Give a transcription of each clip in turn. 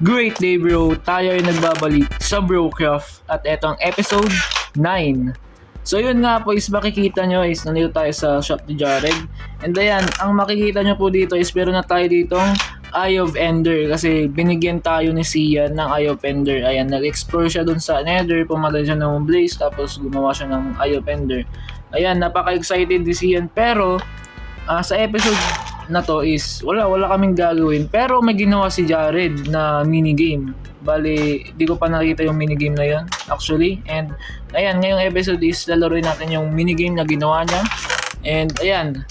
Great day bro, tayo ay nagbabalik sa Brocraft at etong episode 9. So yun nga po is makikita nyo is nandito tayo sa shop ni Jared. And ayan, ang makikita nyo po dito is meron na tayo ditong Eye of Ender kasi binigyan tayo ni Sian ng Eye of Ender. Ayan, nag-explore siya dun sa Nether, pumatay siya ng Blaze tapos gumawa siya ng Eye of Ender. Ayan, napaka-excited ni Sian pero sa episode na to is wala kaming gagawin pero may ginawa si Jared na minigame. Bali, di ko pa nakita yung minigame na yun actually. And ayan, ngayong episode is lalaroin natin yung minigame na ginawa niya. And ayan.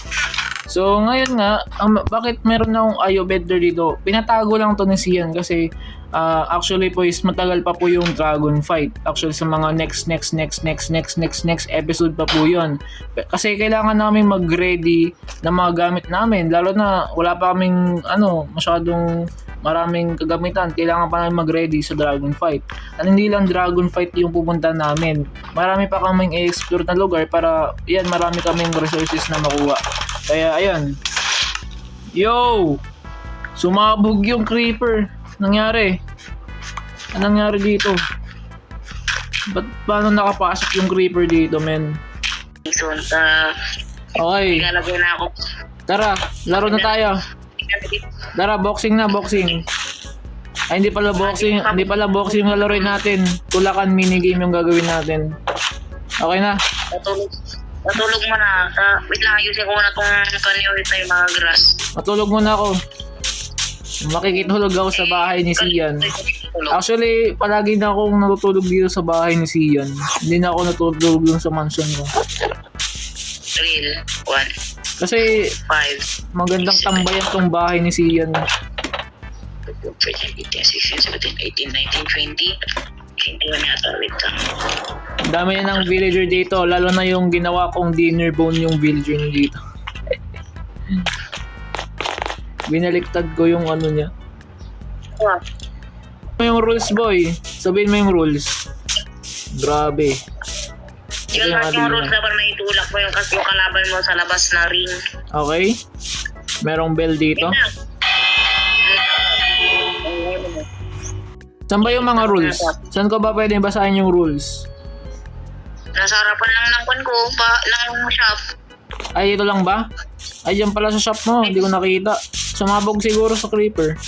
So ngayon nga, bakit meron na akong Eye of Ender dito? Pinatago lang to ni Sian kasi actually po is matagal pa po yung dragon fight. Actually sa mga next episode pa po yun. Kasi kailangan namin mag-ready ng mga gamit namin. Lalo na wala pa kaming masyadong maraming kagamitan. Kailangan pa namin mag-ready sa dragon fight. At hindi lang dragon fight yung pupunta namin. Marami pa kaming i-explore na lugar para yan, marami kaming resources na makuha. Kaya ayan. Yo! Sumabog yung creeper. Nangyari? Anong nangyari dito? Paano nakapasok yung creeper dito, men? Okay. Ilalagay na ako. Tara, laro na tayo. Tara, boxing na, boxing. Ay, hindi pala boxing yung lalaroin natin. Tulakan minigame yung gagawin natin. Okay na? Natulog mo na. Wait lang, ayusin ko na itong kanyo ulit na yung mga grass. Matulog muna ako. Makikitulog ako sa bahay ni Sian. Actually, palagi na akong natutulog dito sa bahay ni Sian. Hindi na ako natutulog dun sa mansion ko. Real. 1, Kasi 5, magandang tambayan tong bahay ni Sian. 14, 15, 16, 17, 18, 19, 20. 21 yata. Wait lang. Ang dami na ng villager dito. Lalo na yung ginawa kong dinner bone yung villager na dito. Binaliktad ko yung ano niya. Wow. Yung rules, boy. Sabihin mo yung rules. Grabe. Yun Ito lang yung admin. rules na para naitulak mo yung kalaban mo sa labas na ring. Okay. Merong bell dito. Saan ba yung mga rules? Saan ko ba pwede basahin yung rules? Nasa harapan lang ng kwan ko, ng shop. Ay, ito lang ba? Ay, dyan pala sa shop mo. Hindi ko nakita. Sumabog siguro sa creeper.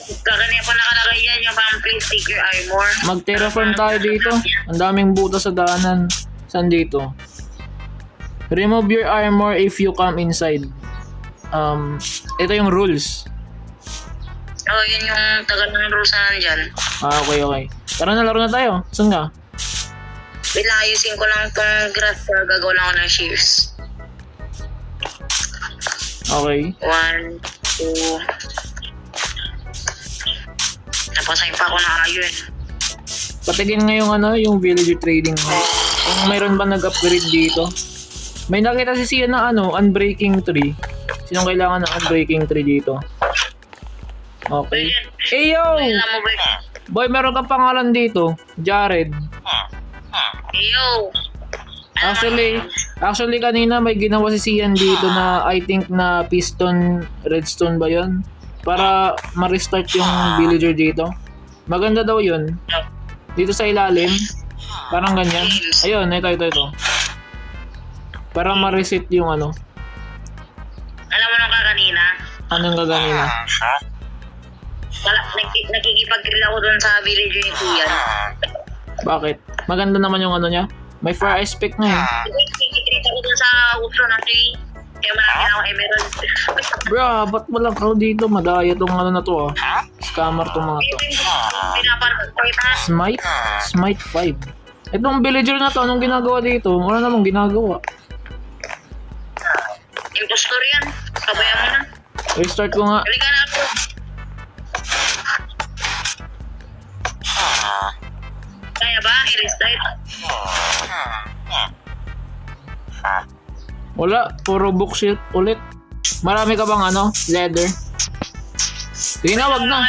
Kakanya pa nakalagay yan yung pang please take your armor. Mag-terraform tayo dito. Ang daming butas sa daanan. Saan dito? Remove your armor if you come inside. Ito yung rules. Oh, yun yung tagal ng rules na nandyan. Okay. Tara na, laro na tayo. Saan ka? Wait lang, ayusin ko lang itong grass para gagawa lang ako ng shears. Okay. 1, 2. Napasay pa ako ng iron. Patigin nga yung villager trading hall. Kung mayroon ba nag-upgrade dito. May nakita si Sian na unbreaking tree. Sinong kailangan ng unbreaking tree dito? Okay. Hey yo! Alam mo ba? Boy, meron kang pangalan dito. Jared. Yo! Actually kanina may ginawa si Sian dito na I think na piston redstone ba yun? Para ma-restart yung villager dito. Maganda daw yun. Dito sa ilalim. Parang ganyan. Ayun, ito. Para ma-reset yung Alam mo nung kakanina? anong gaganina. Nakikipag-grill ako dun sa villager ni Kuyan. Bakit? Maganda naman yung niya. May fire aspect na eh. Nakikitreat ako dun sa uso na tree. Kaya marami na akong emerald. Bro, ba't walang kao dito? Madaya tong na to ah. Scammer tong mga to. Pinaparang Smite 5. Itong villager na to, anong ginagawa dito? Wala namang ginagawa. Impostor yan. Kabayan mo na. Restart ko nga. Halika na ako. Kaya ba? I-restart? Wala, puro bookshelf ulit. Marami ka bang leather? Sige na, wag na.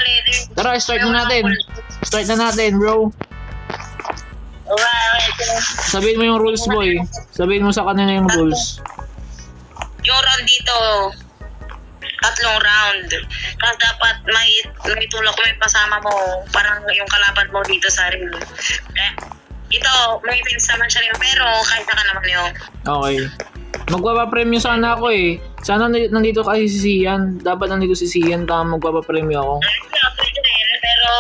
Tara, start na natin. Start na natin, bro. Okay. Sabihin mo yung rules, boy. Sabihin mo sa kanila yung rules. Yung round dito, tatlong round. Tapos dapat may tulak mo yung kasama mo, parang yung kalaban mo dito sa ring. Eh, ito, may pins naman siya rin, pero kahit ka naman yun. Okay. Magpapapremyo sana ako eh. Sana nandito kasi si Sian. Dapat nandito si Sian, tama magpapapremyo ako. Pwede rin, pero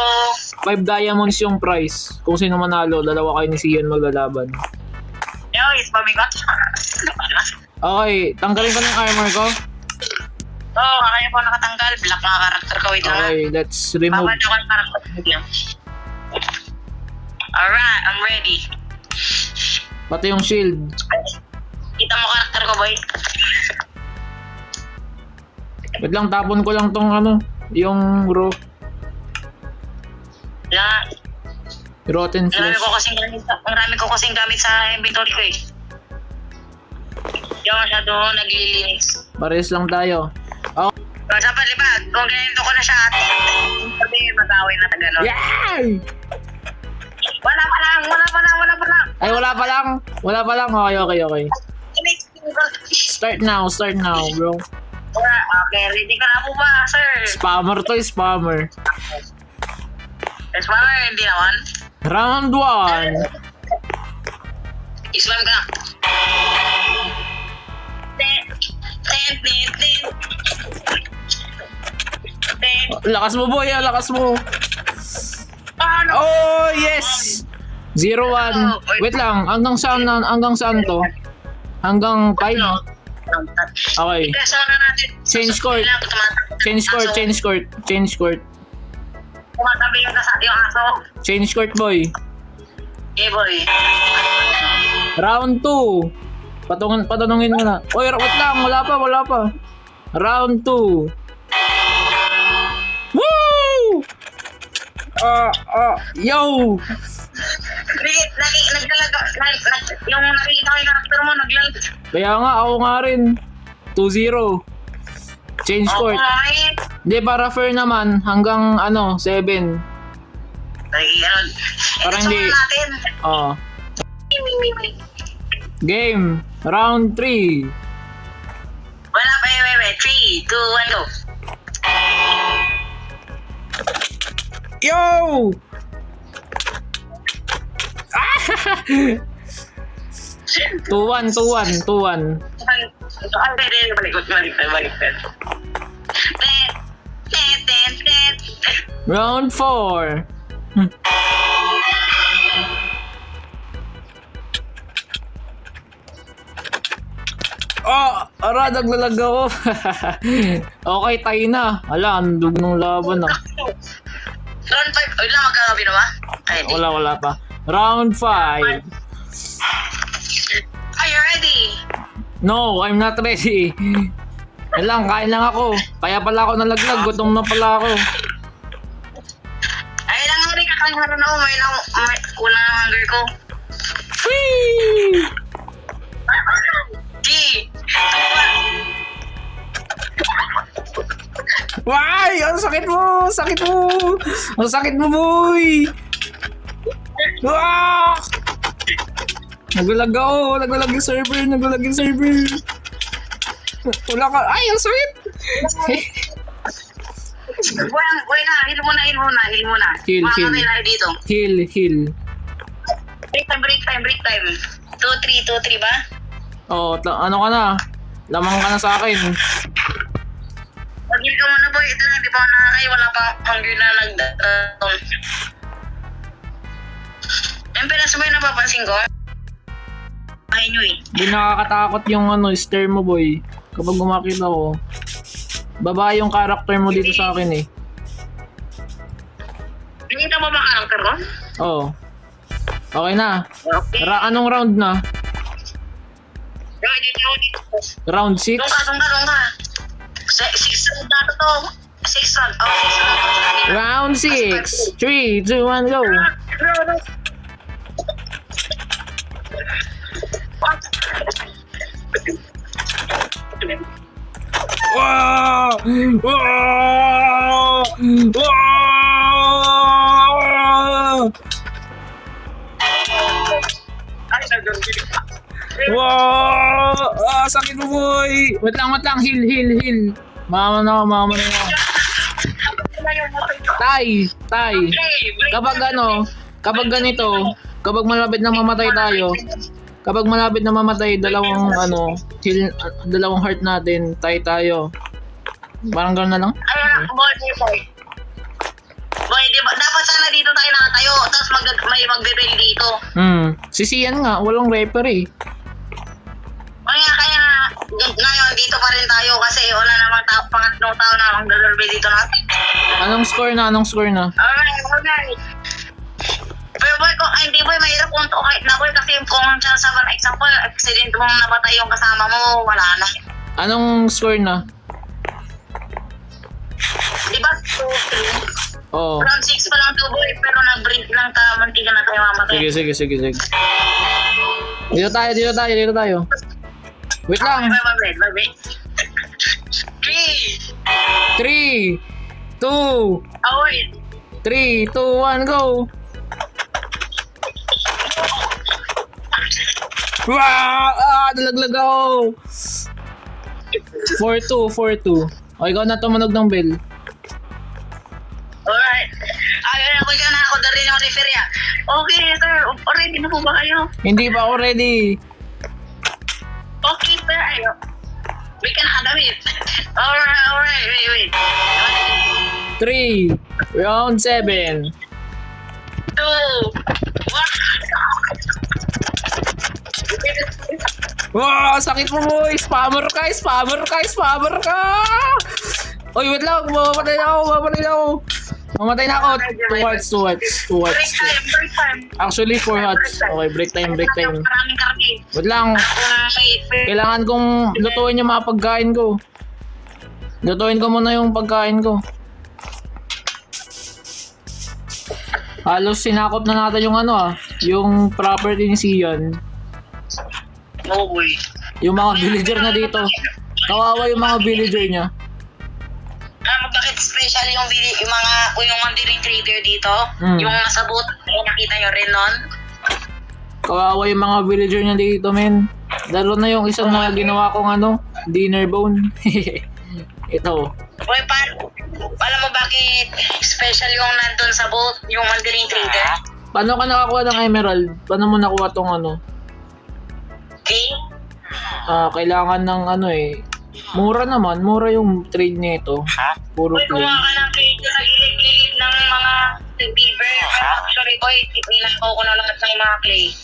5 diamonds yung price. Kung sino manalo, dalawa kayo ni Sian maglalaban. yo, is mabigat. Okay, tanggalin ko ng armor ko. Oo, kaya po nakatanggal. Black na karakter ko. Wait lang. Okay, let's remove. Babad ako yung karakter. Wait lang. Alright, I'm ready. Pati yung shield. Kita mo karakter ko, boy. Wait lang, tapon ko lang tong ano, yung rotten flesh. Ang rami ko kasing gamit sa inventory ko eh. Hindi ako masyado naglilinis. Pares lang tayo. Oh. Sa palibag, kung ganito ko na siya, sabi mag-away na tagalo. Yay! Wala pa lang. Ay, wala pa lang. Okay. Start now, bro. Okay, ready ka na po ba, sir? Spammer to, spammer. Yes, mama, hindi naman. Round 1. Islam ka. Lakas mo, boy, lakas mo. Ano? Oh, yes! 0-1. Wait lang, hanggang saan to? Hanggang 5? Okay. Kasama natin. Change court. Change court. Tumatabi yung yung aso. Change court, boy. Okay, boy. Round 2. Patanungin mo na. Oy, wait lang, wala pa. Round 2. Woo! Yo! Yung nakikita ko yung karakter mo, naglalag. Kaya nga, ako nga rin. 2-0. Change court. Okay. Hindi, para fair naman, hanggang 7. Parang hindi. natin. Oh. Game. Round 3. Wala pa, wait. 3, 2, 1, go. Yo! 2-1. Baliktad. Round 4. Naglalag ako. Okay, tayo na. Hala, andog ng laban ah. Round 5. Wait lang, magkakabi na ba? Ay, di. Wala pa. Round 5. Are you ready? No, I'm not ready. Yan lang, kain lang ako. Kaya pala ako nalaglag, gutom na pala ako. Ay, lang nga rin kakangharan ako. May kulang ang hunger ko. Whee! G! Why? Ang sakit mo! Ang sakit mo, boy! Ah! Naglalag yung server. Wala ka. Ay, ang sakit! Buhay na, heal muna. Heal. Makakatay tayo dito. Heal. Break time. 2-3 ba? Oh, ano ka na? Lamang ka na sa akin. Pag-heal ka muna, boy. Ito na, di pa ako nakakay. Wala pa hunger na nagdataon. Emperor, sabay napapansin ko. Ay nyo eh. Di nakakatakot yung stare mo, boy. Kapag gumakit ako. Baba yung character mo dito sa akin eh. Nakita mo ba karakter ko? Oh. Okay na. Okay. Anong round na? Dito. Round 6? Doon ka. 6 round na to. 6 round. Oh, 6 round. Round 6. 3, 2, 1, go. Wow! Wow! Sakit mo, boy! Wait lang. Heal. Mama na ako. Tay. Kapag kapag malapit na mamatay tayo, dalawang heart natin, tayo. Parang gano'n na lang. Ayun, boy. Boy, di ba? Dapat sana dito tayo nakatayo, tapos may magbe-bell dito. Si Sian nga, walang referee. Kaya ngayon dito pa rin tayo kasi wala namang pangatlong tao na magbe-bell dito natin. Anong score na? Alright. Pero boy, hindi boy, mahirap kung kahit na boy kasi kung chance sa example, accident mong nabatay yung kasama mo, wala na. Anong score na? Di ba? 2-3. Oo. Round 6 pa lang to boy, pero nag-break lang ta, mantika na tayo mamatay. Sige. Dito tayo. Wait lang. Wait. 3. 3, 2, Wait. 3, 2, 1, go! Wow! Nalaglag ako! 4-2. O, ikaw na tumunog ng bell. Alright. Ako dyan na ako na rin yung referee. Okay, sir. Ready na po ba kayo? Hindi pa ako ready. Okay, sir. Ayo. We can handle it. Alright. Wait. 3, round 7. 2, 1. Wow! Sakit mo, boy! Spammer ka! Oy, wait lang! Mamatay na ako! Mamatay na ako! 2 hearts. Break time. Actually, 4 hearts. Okay, break time. Maraming karne. Wait lang. Kailangan kong lutuin yung mga pagkain ko. Lutuin ko muna yung pagkain ko. Halos sinakop na natin yung yung property ni Sian. Oh boy. Yung mga villager na dito. Kawawa yung mga villager niya. Bakit special yung Wandering Trader dito? Yung nasa boat, nakita nyo rin nun? Kawawa yung mga villager niya dito, men. Lalo na yung isang na ginawa kong dinner bone. Ito. Boy, alam mo bakit special yung nandun sa boat, yung Wandering Trader? Paano ka nakakuha ng emerald? Paano mo nakuha tong Okay? Kailangan ng mura naman. Mura yung trade nito. Puro Boy, clay. kumuha ka ng cake sa gilid-gilid ng mga beaver. Actually, boy, titnilan ko na lahat ng mga clay.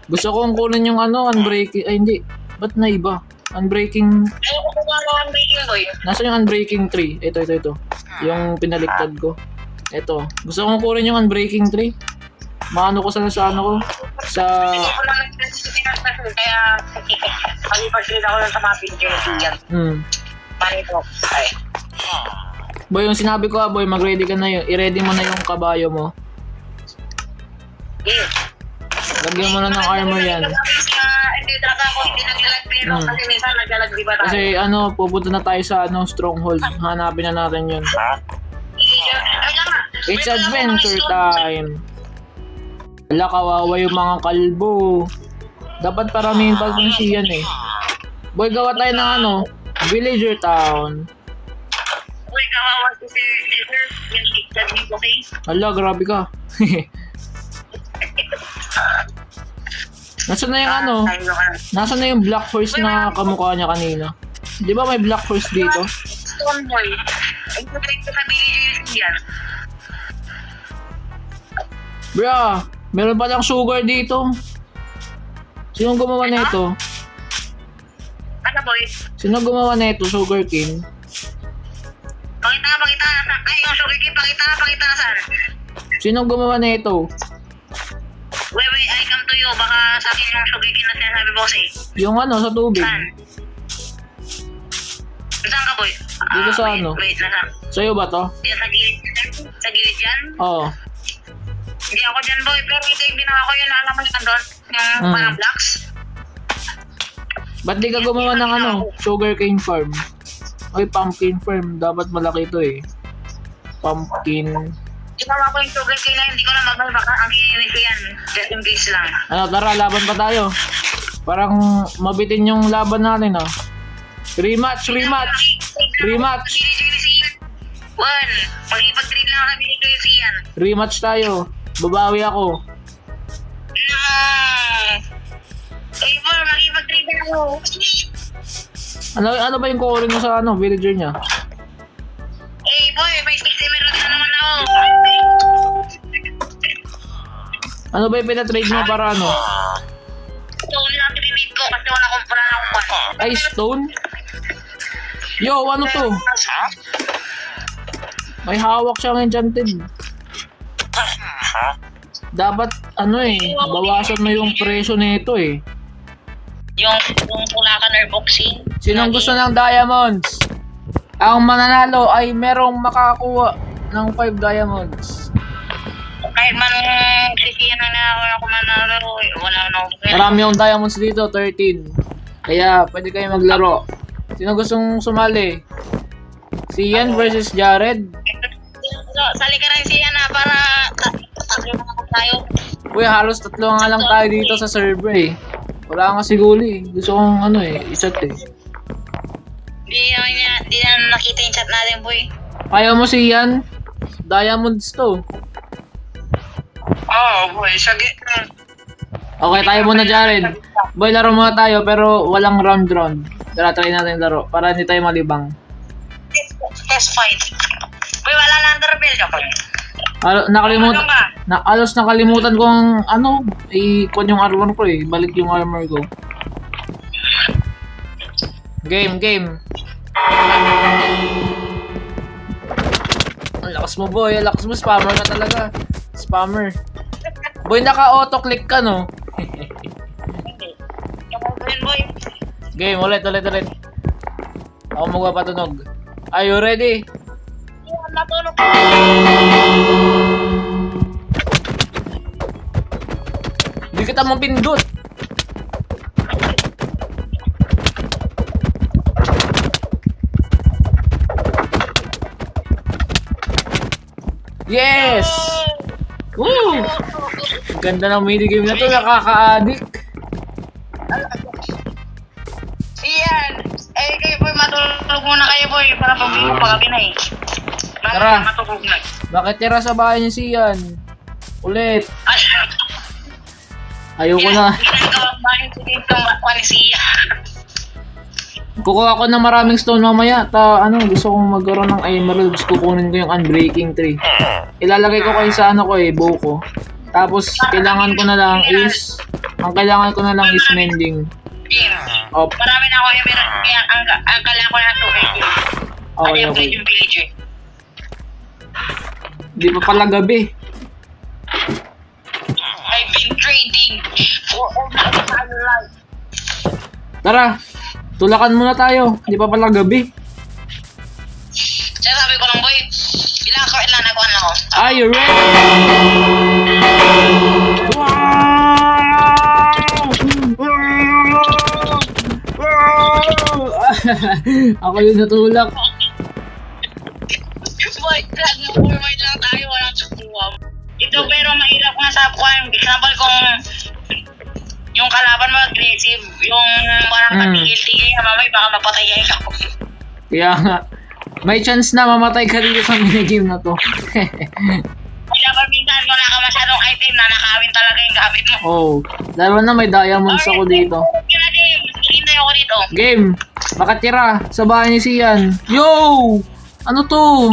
Gusto kong kunin yung unbreaking. Ay, hindi. Ba't na iba? Unbreaking. Ayaw ko kumuha ng unbreaking, boy. Nasaan yung unbreaking 3? Ito. Yung pinaliktad ko. Ito. Gusto kong kunin yung unbreaking 3. Maano ko sana sa ko? Sa... Hindi ko lang nag-specific kaya palipag-read ako lang sa mga picture yan. Panito. Ay. Boy, yung sinabi ko boy, mag-ready ka na yun. I-ready mo na yung kabayo mo. Yeah. Lagyan mo na ng armor yan. Hindi talaga ako hindi naglalag pero kasi minsan naglalag di ba tayo? Kasi pupunta na tayo sa stronghold. Hanapin na natin yun. It's adventure time. Wala, kawawa yung mga kalbo. Dapat paramihin pa kung siyan Boy, gawa tayo ng villager town. Uy, kawawa si Sir. Yung iktad ni okay? Hala, grabe ka. Nasaan na yung nasaan na yung black horse na kamukha niya kanina? Di ba may black horse dito? Stone boy. Ay, pwede ko sa villager yan. Bra, meron pa lang sugar dito. Sino gumawa nito? Ano boy? Sino gumawa nito, sugar cane? Pakita. Ay, yung sugar pakita saan? Sino gumawa nito? Wait, I come to you. Baka sa akin yung sugar na sinasabi mo kasi. Yung sa tubig. Saan? Saan ka boy? Dito sa Wait, nasaan? Sa'yo ba to? Yan, sa gilid yan? Oo. Hindi ako dyan boy, pero ito yung ginawa ko yun. Alam mo yung doon? Yung parang blocks. Ba't di ka gumawa ng sugar cane farm? Oy, pumpkin farm. Dapat malaki ito Pumpkin. Ginawa ko yung sugar cane na hindi ko na mabay. Baka ang kinis yan. Just in case lang. Tara, laban pa tayo. Parang mabitin yung laban natin, Rematch! Take Rematch. Juan, magipag-trade lang ako na binigay si Ian. Rematch tayo. Babawi ako. No! Ay, Paul, magipag-trade lang ako. Ano ba yung calling mo sa villager niya? Eh, boy, may 60 meron na naman ako. Ano ba yung pinatrade mo para ano? Stone lang tinitid ko kasi wala akong pan. Ay, stone? Yo, ano to? May hawak siyang enchanted. Dapat, bawasan mo yung presyo nito eh. Yung Pulakan or boxing. Sinong gusto ng diamonds? Ang mananalo ay merong makakuha ng 5 diamonds. Kahit man sisiyan na ako manalo, wala na ako. Marami yung diamonds dito, 13. Kaya pwede kayo maglaro. Sino gustong sumali? Si Ian versus Jared. Sali ka rin siya na para tatlo na ako tayo. Uy, halos 3 nga lang tayo dito sa server eh. Wala nga siguli. Gusto kong i-chat eh. Di na nakita yung chat natin, boy. Kaya mo si Ian? Diamonds to. Oo, boy. Sige. Okay, tayo muna Jared. Boy, laro muna tayo pero walang round. Tara, try natin laro para hindi tayo malibang. Test fight. Boy, wala na underbell ka pa. Alos nakalimutan kong i-con yung armor ko eh. Balik yung armor ko. Game. Ang lakas mo boy, ang lakas mo. Spammer ka talaga. Spammer. Boy, naka-auto-click ka no? Boy. Game, ulit. Ako magpapatunog. Are you ready? Matulog. Hindi kita mapindot. Yes! Woo! Ganda ng minigame na to, nakaka-addict. Iyan. Eh, kayo boy, matulog muna kayo boy. Para pabili pa kami na eh. Tara. Matulog na. Bakit tira sa bahay niya si Ian? Ulit. Ayoko na. Ginagawang bahay ko dito ni siya. Kukuha ko ng maraming stone mamaya. Gusto kong magkaroon ng emeralds. Kukunin ko yung unbreaking tree. Ilalagay ko kayo sa bow ko. Tapos, kailangan ko na lang is mending. Op. Marami na ako yung meron. Kaya ang kailangan ko na ito. Okay. Yung villager. Di pa pala gabi. I've been trading for all my entire life. Tara, tulakan muna tayo. Di pa pala gabi. Kaya sabi ko lang boy, ilan nakuha na ako. Are you ready? Ako yung natulak. Boy, nag-override lang tayo, walang sukuha. Ito pero mahirap nga sa kuhan. Example kung yung kalaban mo aggressive, yung parang nagtigil-tigil ka mamay, baka mapatay ka. Kaya nga, may chance na mamatay ka dito sa minigame na to. Kaya pag minsan wala ka masyadong item na nakawin talaga yung gamit mo. Oh, lalo na may diamonds ako dito. Hintay ako dito. Game, makatira sa bahay ni Sian. Yo! Ano to?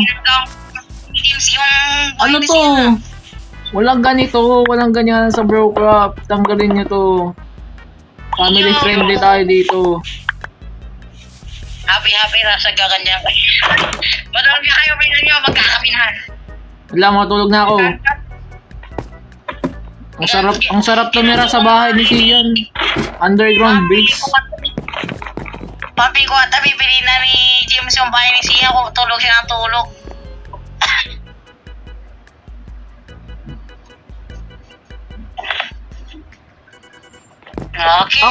Ano to? Walang ganito, walang ganyan sa Brocraft. Tanggalin nyo to. Family friendly tayo dito. Happy sa gaganyan. Matulog na kayo, pinan nyo, magkakaminahan. Wala, matulog na ako. Ang sarap tumira sa bahay ni Sian. Underground base. Papi ko at bibili na ni James yung bahay ni Sian kung tulog siya ng tulog.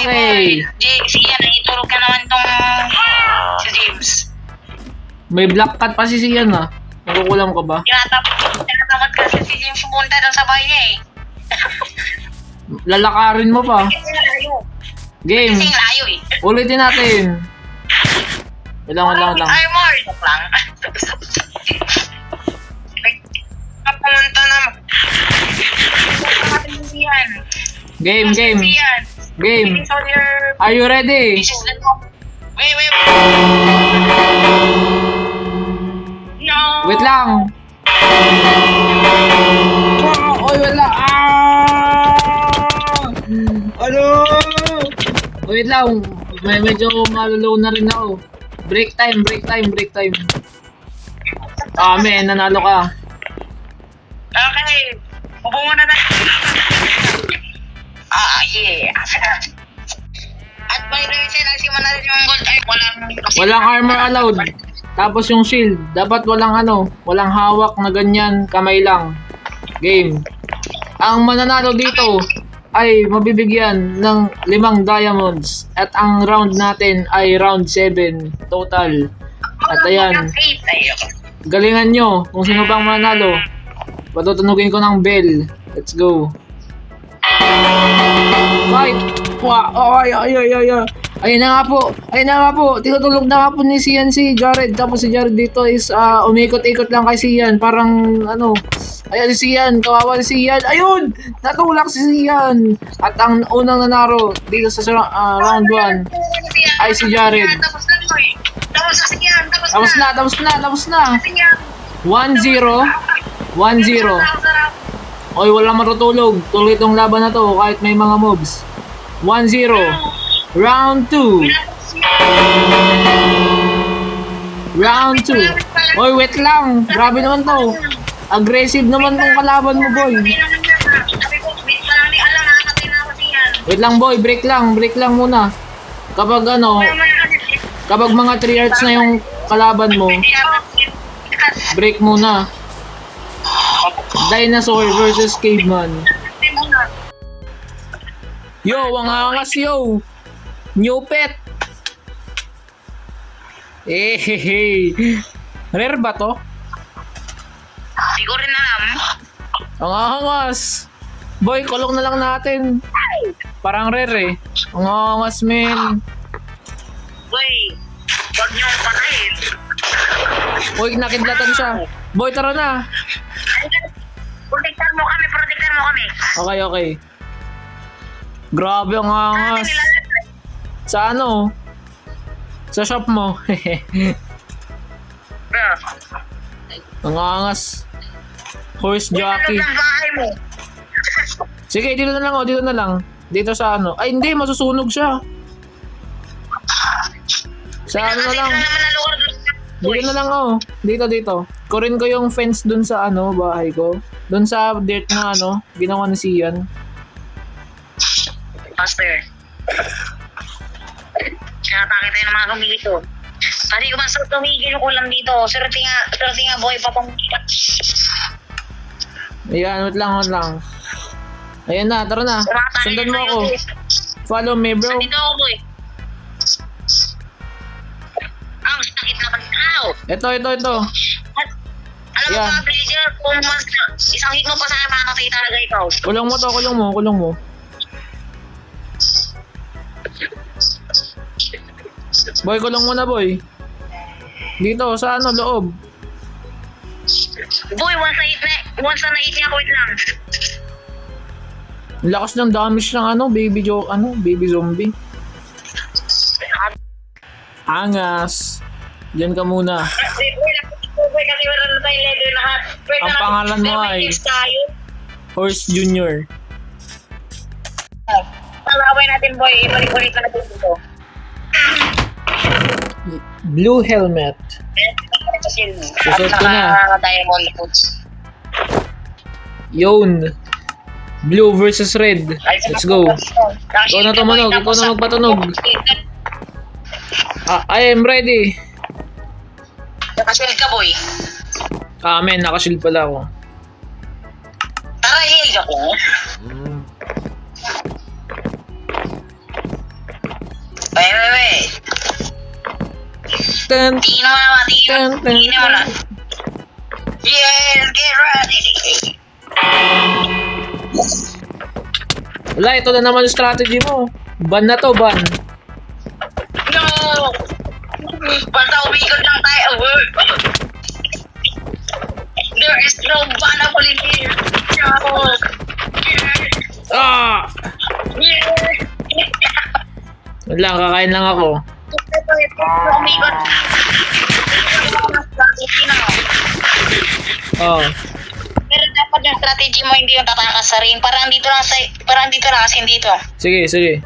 Okay. Sian, itulog ka naman tong si James. May black cat pa si Sian ah. Nakukulam ka ba? Tinatamad kasi si James pumunta doon sa bahay niya eh. Lalakarin mo pa. Kasi layo. Game. Kasi layo eh. Ulitin natin. Wait lang. Ay, more. Joke lang. Pumunta na. Yan. Game. Game. Finish all your Are you ready? dishes na to. Wait. No. Wait lang. Oy, wala. Ano? Wait lang. Medyo maluluw na rin ako. Break time. Men, nanalo ka. Okay. Upo muna na. Yeah. At by the way, sinasima na rin yung gold. Ay, Walang armor allowed. Tapos yung shield, dapat walang hawak na ganyan, kamay lang. Game. Ang mananalo dito ay mabibigyan ng 5 diamonds. At ang round natin ay round 7 total. At ayan, galingan nyo kung sino bang mananalo. Patutunugin ko ng bell. Let's go. Fight! Ay. Ayun na nga po. Tinutulog na nga po ni Sian si Jared. Tapos si Jared dito is umikot-ikot lang kay Sian. Parang ayan si Sian. Kawawa si Sian. Ayun! Natulak si Sian. At ang unang nanaro dito sa round 1 ay si Jared. Tapos na. 1-0. Oy, walang matutulog. Tuloy itong laban na to kahit may mga mobs. 1-0. Round 2. Oy, wait lang. Grabe naman to. Aggressive naman tong kalaban mo, boy. Wait lang, boy. Break lang muna. Kapag mga 3 hearts na yung kalaban mo, break muna. Dinosaur versus caveman. Yo, ang angas yo. New pet. Hey. Rare ba to? Hindi ko rin alam. Ang angas. Boy, kulong na lang natin. Parang rare eh. Ang angas, men. Boy, wag niyong patayin. Boy, nakidlatan siya. Boy, tara na. Protektan mo kami. Okay. Grabe ang angas. Sa Sa shop mo. Ang angas. Horse jockey. Sige, dito na lang. Dito sa Ay, hindi, masusunog siya. Sa na lang. Dito na lang, Dito. Kurin ko yung fence dun sa bahay ko. Dun sa dirt na ginawa ni Sian. Master. Sinatake tayo ng mga kumito. Kasi kung masarap tumigil yung ulam dito. Swerte nga boy, patong. Ayan, wait lang. Ayan na, tara na. Sundan mo ako. Follow me, bro. Dito ako, boy. Ang sakit na pagkakaw. Ito. Alam mo ba, villager, kung isang hit mo pa sa akin, makakatay talaga ikaw. Kulong mo. Boy, kulong mo na, boy. Dito, sa loob. Boy, once na hit niya, wait lang. Lakas ng damage ng baby zombie. Angas. Diyan ka muna. Boy, kasi wala na tayong leather lahat. Ang pangalan mo ay Horse Junior. Palaway natin, boy. Ibalik-balik natin dito. Blue helmet. Susot ko na. Diamond boots. Yun. Blue versus red. Let's go. Ikaw na magpatunog. I am ready. Nakashield ka, boy. Men, nakashield pala ako. Tara, heal ako. Wait. Tingin mo na. Yes, get ready. Wala, ito na naman yung strategy mo. Ban na to, ban. No! Basta umikot lang tayo. There is no banable here. Ah! Wala, kakain lang ako. Umikot. Strategy na. Oh. Pero dapat yung strategy mo hindi yung tatakas sa ring. Parang dito lang kasi dito. Sige, sige.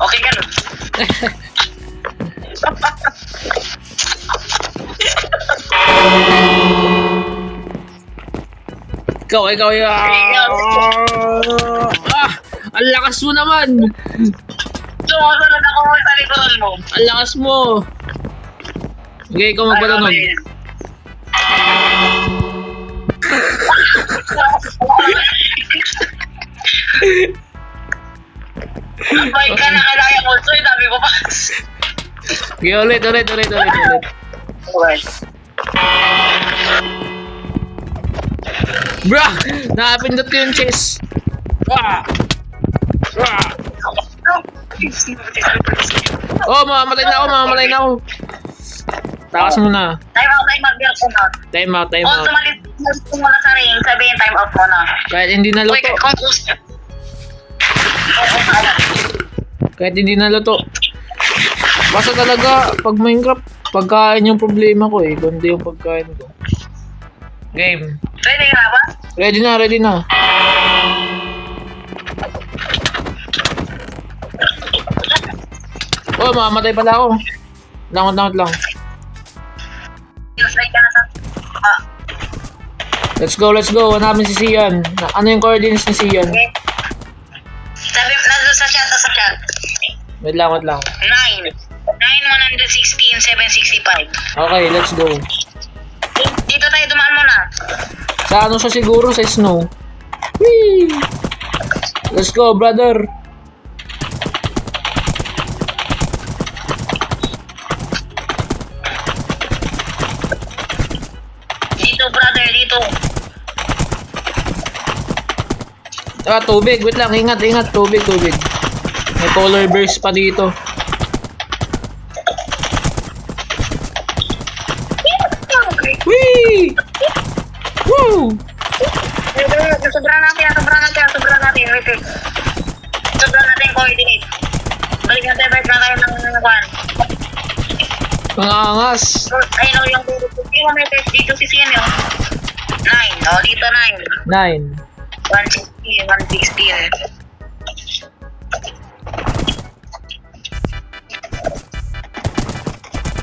Okay ka nun. Ikaw. Ah! Ang lakas mo naman! Sumusunod ako sa likuran mo. Ang lakas mo! Okay, ikaw magpatanong. May ka na kalaya mo. So, dami ko pa. Okay, ulit. Okay. Bra! Nakapindot ko yung chest. Ah! Ah! Oh, mamamatay na ako. Takas mo na. Time out. Time out. O, sumalit mo na sa ring. Sabihin time out mo na. Kahit hindi naluto. Uy, kung gusto. Kahit hindi naluto. Basta talaga, pag Minecraft, pagkain yung problema ko eh. Kundi yung pagkain ko. Game. Ready ka na ba? Ready na. Oh, mamamatay pala ako. Langot lang. Ready ka na sa... Let's go. Hanapin si Sian. Ano yung coordinates ni Sian? Okay. Sabi, nandun sa chat. Wait lang. 9, 116, 765. Okay, let's go. Dito tayo dumaan muna. Sa ano siya siguro? Sa snow. Whee! Let's go, brother. Dito, brother, dito. Ah, tubig. Wait lang. Ingat. Tubig. May color burst pa dito. Whee! Woo! Sobrang natin. Wait. Sobrang natin yung coordinate. Balik natin na kayo ng one. Mga angas. Ayun o yung dito si Sian yun. 9. O, dito 9. 9. 116.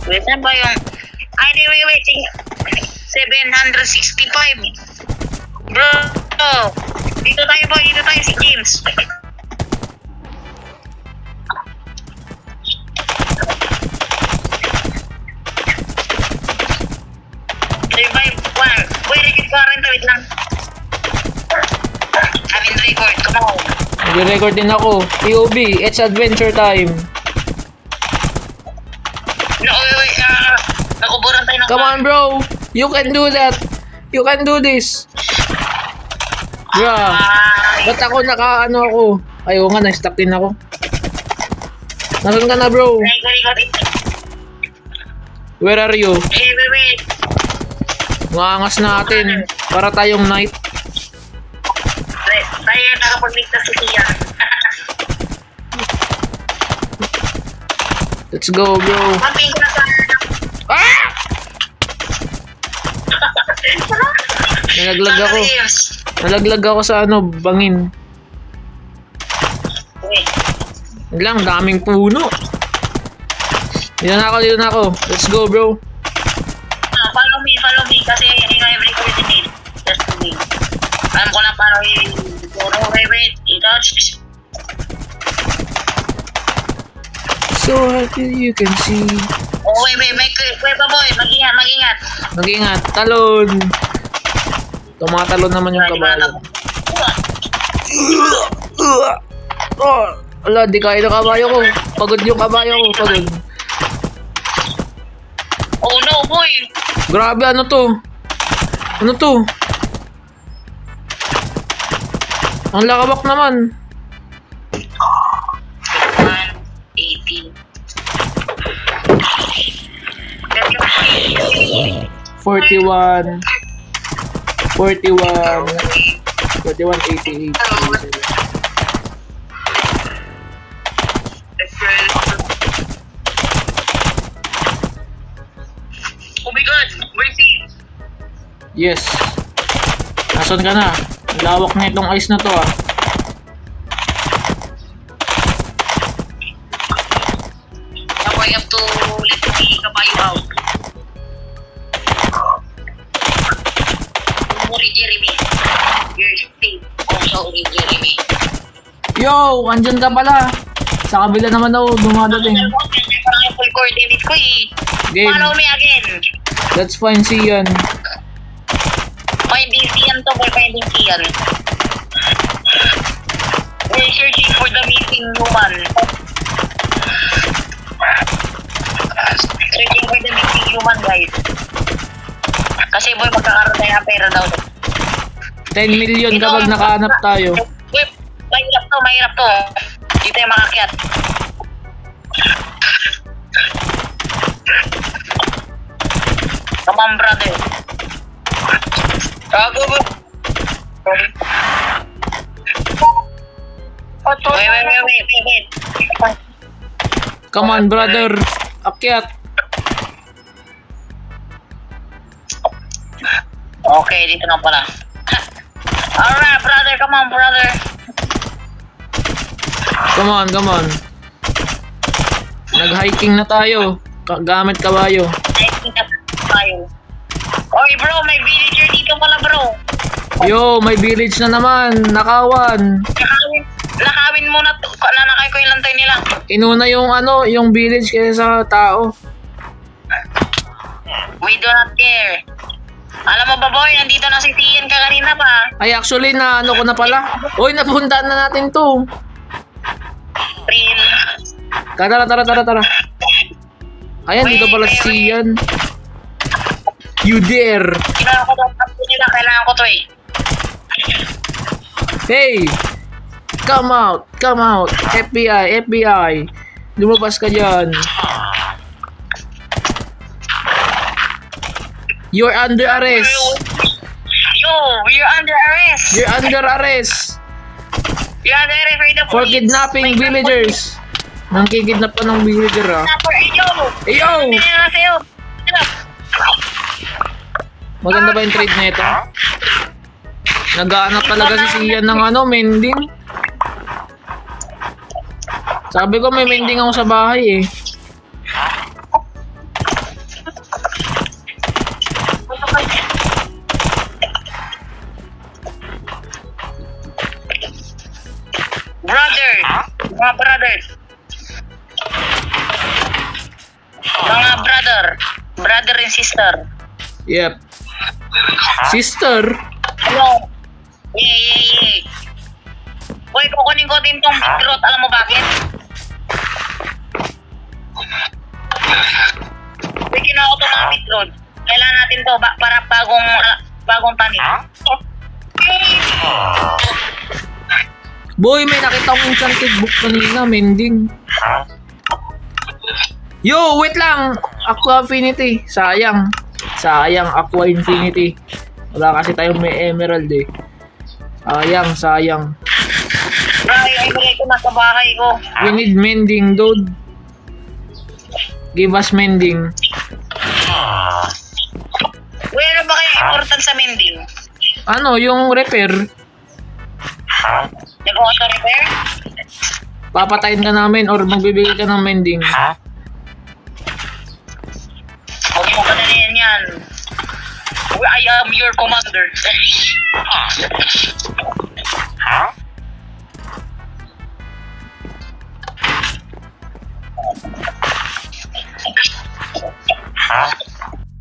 Wait, saan ba yung... Ay, di, wait. 765. Bro, dito tayo si James. Revive 1. Wait, wait lang. I'm in record, come on. Nag-record din ako. POB, it's adventure time. No, wait. Nakuburan tayo ng... Come on, bro. You can do that. You can do this. Bra. Ba't ako naka-ano ako? Ayaw nga, na-stuck din ako. Nasaan ka na, bro? Record. Where are you? Wait. Maangas natin. Para tayong knight. Tayo nakapagligtas si Tia. Let's go, bro. Mamping ko na sa... Ah! Nalaglag ako sa ano, bangin. Wait. Yun lang, daming puno. Dito na ako. Let's go, bro. Follow me. Kasi yun ang every coordinate. Just to me. Alam ko na paano wait. Ito. So happy you can see. Oh, wait pa boy. Mag-ingat. Mag-ingat. Talon. Tumatalon naman yung kabayo. Oh, ala, di kaya ng kabayo ko. Pagod yung kabayo ko. Pagod. Oh no, boy. Grabe, ano to? Ang lakabak naman. 41, 41, 41, 88. Oh my God, receive. Yes. Nasaan ka na? Ang lawak na itong ice na to ah. Now I have to let me kabayo out. Uri Jeremy. You're safe. Also Uri Jeremy. Yo! Andyan ka pala! Sa kabila naman daw dumadating. Parang yung full coordinate ko eh. Game. Follow me again. That's fine, see yan. May DC yan to, boy. May DC yan. We're searching for the missing human. Searching for the missing human, guys. Kasi boy, magkakaroon tayo ng pera daw. 10 million kapag nakahanap tayo. Boy, mahirap to, mahirap to. Hindi tayo makakyat. Come on, brother. Gago ba? Wait. Come on, brother. Akyat. Okay, dito na pala. Alright, brother. Come on, brother. Come on, come on. Nag-hiking na tayo. Gamit kabayo. Ay, kita tayo. Oy, bro. May villager dito pala, bro. Yo, may village na naman. Nakawan. Nakawin mo na. Nanakay ko yung lantay nila. Inuna yung ano, yung village kaysa sa tao. We do not care. Alam mo ba, boy? Nandito na si Tian ka kanina pa. Ay, actually, na ano ko na pala. Uy, napuntaan na natin to. Real. Tara. Ayan, dito pala si Sian. You dare. Kailangan ko daw tapos nila. Kailangan ko to eh. Hey! Come out! FBI! Lumabas ka dyan. You're under arrest. Yo, we're under arrest. You're under arrest. You're under arrest by the For police. kidnapping villagers. Nangkikidnap pa ng villager ah. Kidnapper, yo. Yo! Hindi na sa'yo. Maganda ba yung trade na ito? Nag-aanap talaga si Sian ng ano, mending. Sabi ko may mending ako sa bahay eh. Brother. Mga brother. Mga brother. Brother and sister. Yep. Sister? Hello. Yeah. Uy, kukunin ko din tong bitrot. Alam mo bakit? Uy, kinuha ko tong mga bitrot. Kailangan natin to para bagong tanim. Boy, may nakita akong enchanted book kanina, mending. Yo, wait lang! Aqua Infinity. Sayang, Aqua Infinity. Wala kasi tayong may emerald eh. Sayang. Bray, ay bigay ko na sa bahay ko. We need mending, dude. Give us mending. Uy, ano ba kaya important sa mending? Ano, yung repair. Nag-auto repair? Papatayin ka namin or magbibigay ka ng mending. Huwag mo ka na yan. I am your commander.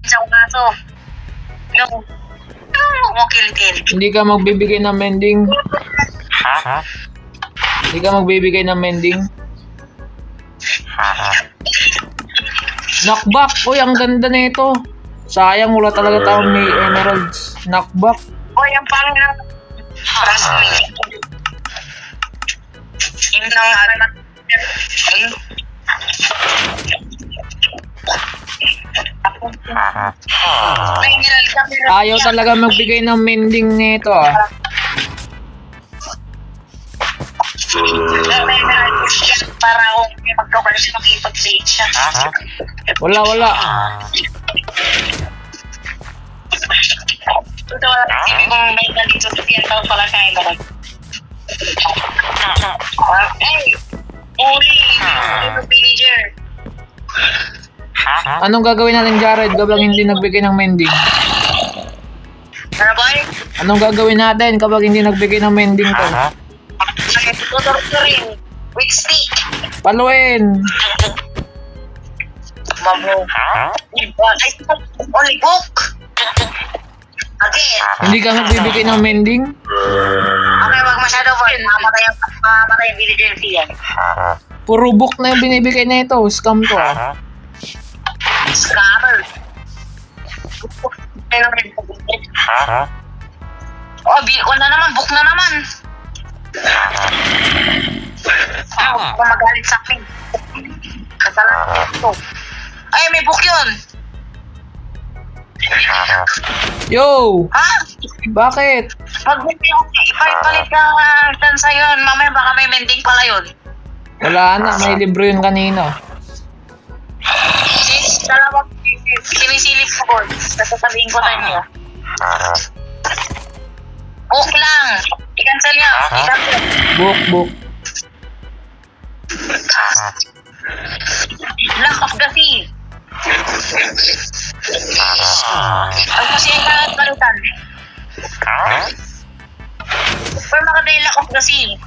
Isang kaso. No. Mo kilitin. Hindi ka magbibigay ng mending. Hindi ka magbibigay ng mending. Knockback. Uy, ang ganda na ito. Sayang, wala talaga tayong may emeralds. Knockback. Uy, ang pangin ng... Trust me. Yun ang alam. May mineral ka, pero Ayaw talaga magbigay ng mending nito ah. may mineral ka para kung may magkakaroon siya makipag-trade siya. Wala. Ito wala kasi kung may nandito sa 10,000 pala kain ba? Hey! Uli! Ito villager. Anong gagawin natin, Jared, kapag hindi nagbigay ng mending? Ano ba? Anong gagawin natin kapag hindi nagbigay ng mending to? Tuturo ko rin. With stick. Paluin! Mamo. Only book. Again. Hindi ka magbibigay ng mending? Okay, wag masyado po. Mamatay yung villager yan. Puro book na yung binibigay na ito. Scam to ah. Scammer. Oh, bill na naman. Book na naman. Huwag ka magalit sa akin. Kasalanan ito. Ay, may book yun. Yo! Ha? Bakit? Pag ipalit ka dyan sa yun, mamaya baka may mending pala yun. Wala na, may libro yun kanina. Sis, dalawang sinisilip ko, boy. Sasasabihin ko sa inyo. Book lang. I-cancel niya. I-cancel. Book. Lack of the sea. Ang kasi yung kalat balitan. Pero maganda yung lack of the sea.